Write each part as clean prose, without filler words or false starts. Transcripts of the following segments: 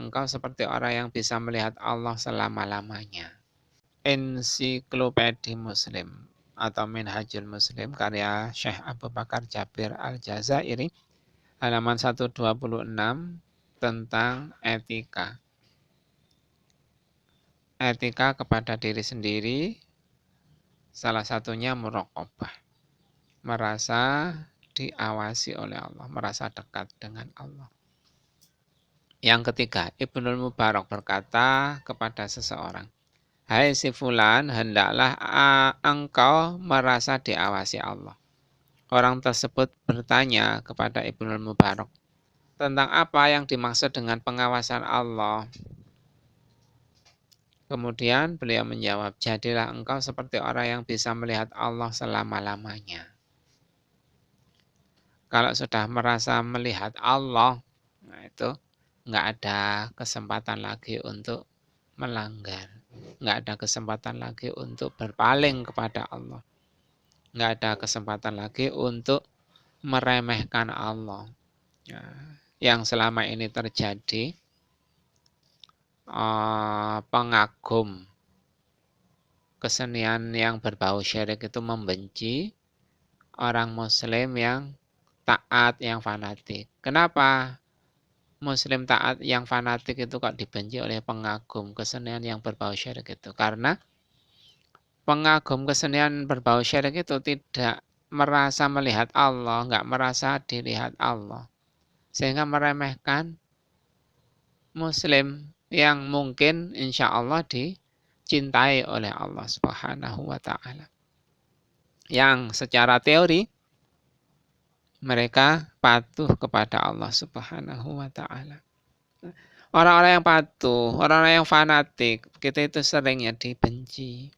engkau seperti orang yang bisa melihat Allah selama-lamanya. Ensiklopedi Muslim atau Minhajul Muslim karya Syekh Abu Bakar Jabir Al-Jazairi halaman 126 tentang etika. Etika kepada diri sendiri salah satunya muraqabah. Merasa diawasi oleh Allah, merasa dekat dengan Allah. Yang ketiga, Ibnul Mubarak berkata kepada seseorang, "Hai si fulan, hendaklah engkau merasa diawasi Allah." Orang tersebut bertanya kepada Ibnul Mubarak, tentang apa yang dimaksud dengan pengawasan Allah? Kemudian beliau menjawab, jadilah engkau seperti orang yang bisa melihat Allah selama-lamanya. Kalau sudah merasa melihat Allah, nah itu nggak ada kesempatan lagi untuk melanggar. Nggak ada kesempatan lagi untuk berpaling kepada Allah. Nggak ada kesempatan lagi untuk meremehkan Allah. Yang selama ini terjadi, pengagum kesenian yang berbau syirik itu membenci orang muslim yang taat, yang fanatik. Kenapa muslim taat yang fanatik itu kok dibenci oleh pengagum kesenian yang berbau syirik itu? Karena pengagum kesenian berbau syirik itu tidak merasa melihat Allah, nggak merasa dilihat Allah. Sehingga meremehkan muslim yang mungkin insya Allah dicintai oleh Allah Subhanahu wa ta'ala. Yang secara teori mereka patuh kepada Allah Subhanahu wa ta'ala. Orang-orang yang patuh, orang-orang yang fanatik, kita itu seringnya dibenci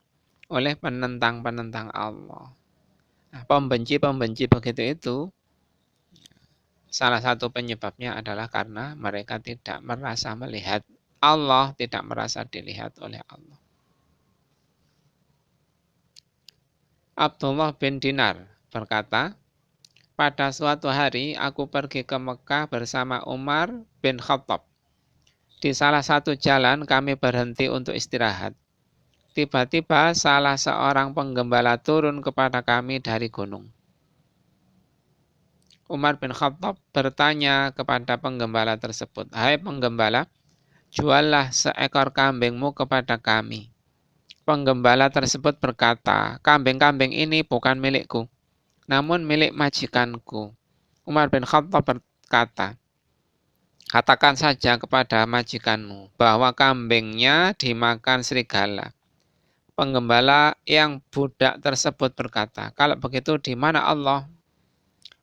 oleh penentang-penentang Allah. Nah, pembenci-pembenci begitu itu, salah satu penyebabnya adalah karena mereka tidak merasa melihat Allah, tidak merasa dilihat oleh Allah. Abdullah bin Dinar berkata, pada suatu hari aku pergi ke Mekah bersama Umar bin Khattab. Di salah satu jalan kami berhenti untuk istirahat. Tiba-tiba salah seorang penggembala turun kepada kami dari gunung. Umar bin Khattab bertanya kepada penggembala tersebut, "Hai penggembala, juallah seekor kambingmu kepada kami." Penggembala tersebut berkata, "Kambing-kambing ini bukan milikku, namun milik majikanku." Umar bin Khattab berkata, "Katakan saja kepada majikanmu bahwa kambingnya dimakan serigala." Penggembala yang budak tersebut berkata, "Kalau begitu di mana Allah?"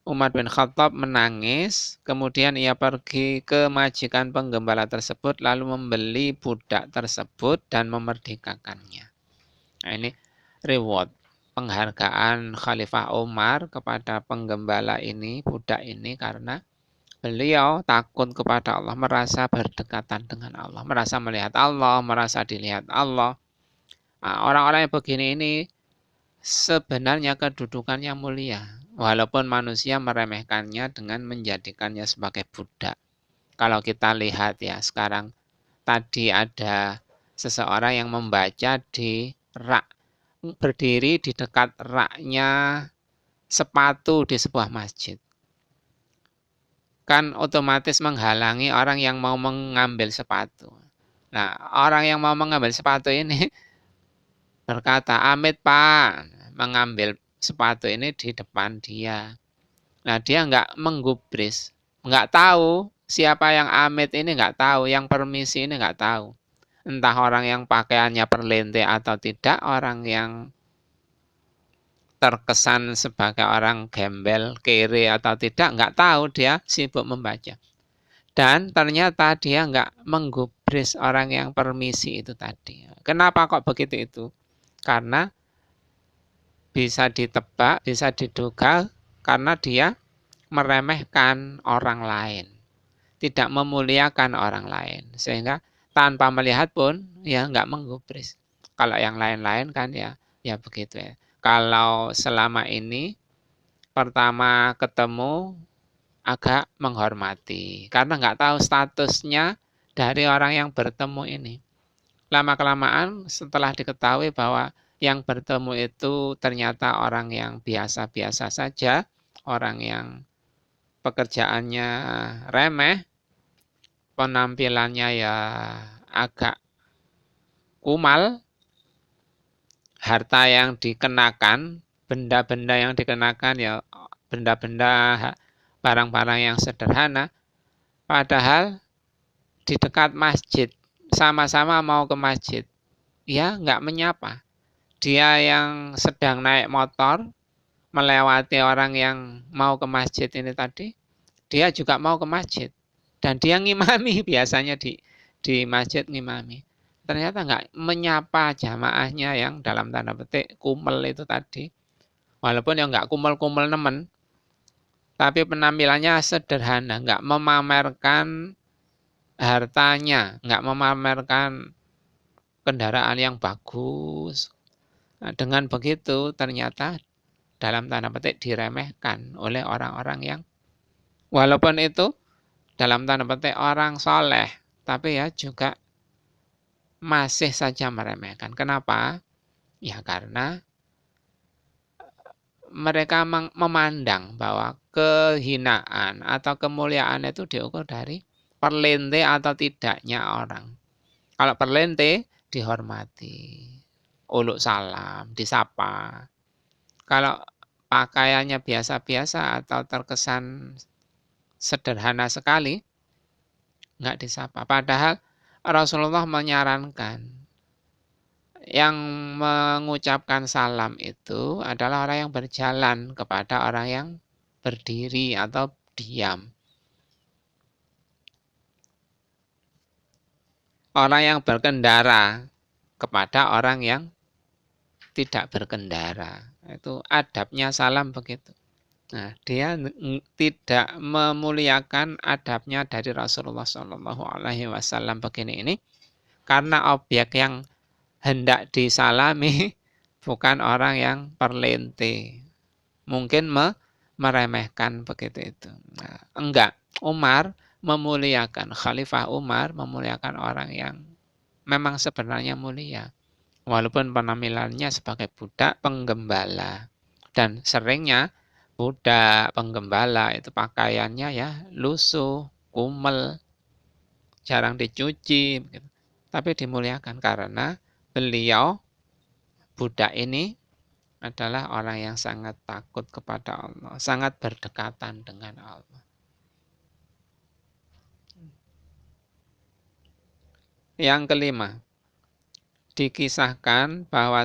Umar bin Khattab menangis, kemudian ia pergi ke majikan penggembala tersebut lalu membeli budak tersebut dan memerdekakannya. Nah, ini reward, penghargaan Khalifah Umar kepada penggembala ini, budak ini, karena beliau takut kepada Allah, merasa berdekatan dengan Allah, merasa melihat Allah, merasa dilihat Allah. Nah, orang-orang yang begini ini sebenarnya kedudukannya mulia, walaupun manusia meremehkannya dengan menjadikannya sebagai budak. Kalau kita lihat ya sekarang, tadi ada seseorang yang membaca di rak, berdiri di dekat raknya sepatu di sebuah masjid. Kan otomatis menghalangi orang yang mau mengambil sepatu. Nah, orang yang mau mengambil sepatu ini berkata, "Amit Pak," mengambil sepatu ini di depan dia. Nah, dia nggak menggubris, nggak tahu siapa yang amit ini, nggak tahu, yang permisi ini nggak tahu. Entah orang yang pakaiannya perlente atau tidak, orang yang terkesan sebagai orang gembel, kere atau tidak, nggak tahu, dia sibuk membaca. Dan ternyata dia nggak menggubris orang yang permisi itu tadi. Kenapa kok begitu itu? Karena bisa ditebak, bisa diduga karena dia meremehkan orang lain, tidak memuliakan orang lain, sehingga tanpa melihat pun ya nggak menggubris. Kalau yang lain-lain kan ya begitu ya. Kalau selama ini pertama ketemu agak menghormati karena nggak tahu statusnya dari orang yang bertemu ini. Lama-kelamaan setelah diketahui bahwa yang bertemu itu ternyata orang yang biasa-biasa saja, orang yang pekerjaannya remeh, penampilannya ya agak kumal, harta yang dikenakan, benda-benda yang dikenakan ya benda-benda barang-barang yang sederhana, padahal di dekat masjid, sama-sama mau ke masjid, ya nggak menyapa. Dia yang sedang naik motor, melewati orang yang mau ke masjid ini tadi, dia juga mau ke masjid. Dan dia ngimami, biasanya di masjid ngimami. Ternyata nggak menyapa jamaahnya yang dalam tanda petik kumel itu tadi. Walaupun ya nggak kumel-kumel nemen, tapi penampilannya sederhana, nggak memamerkan hartanya, nggak memamerkan kendaraan yang bagus. Nah, dengan begitu ternyata dalam tanda petik diremehkan oleh orang-orang yang walaupun itu dalam tanda petik orang soleh, tapi ya juga masih saja meremehkan. Kenapa? Ya karena mereka memandang bahwa kehinaan atau kemuliaan itu diukur dari perlente atau tidaknya orang. Kalau perlente dihormati, uluk salam, disapa. Kalau pakaiannya biasa-biasa atau terkesan sederhana sekali, nggak disapa. Padahal Rasulullah menyarankan yang mengucapkan salam itu adalah orang yang berjalan kepada orang yang berdiri atau diam. Orang yang berkendara kepada orang yang tidak berkendara. Itu adabnya salam begitu. Nah, dia tidak memuliakan adabnya dari Rasulullah SAW begini ini karena objek yang hendak disalami bukan orang yang perlente, mungkin meremehkan begitu itu. Nah, enggak, Umar memuliakan, Khalifah Umar memuliakan orang yang memang sebenarnya mulia, walaupun penampilannya sebagai budak penggembala. Dan seringnya budak penggembala itu pakaiannya ya lusuh, kumel, jarang dicuci, gitu. Tapi dimuliakan karena beliau budak ini adalah orang yang sangat takut kepada Allah, sangat berdekatan dengan Allah. Yang kelima, dikisahkan bahwa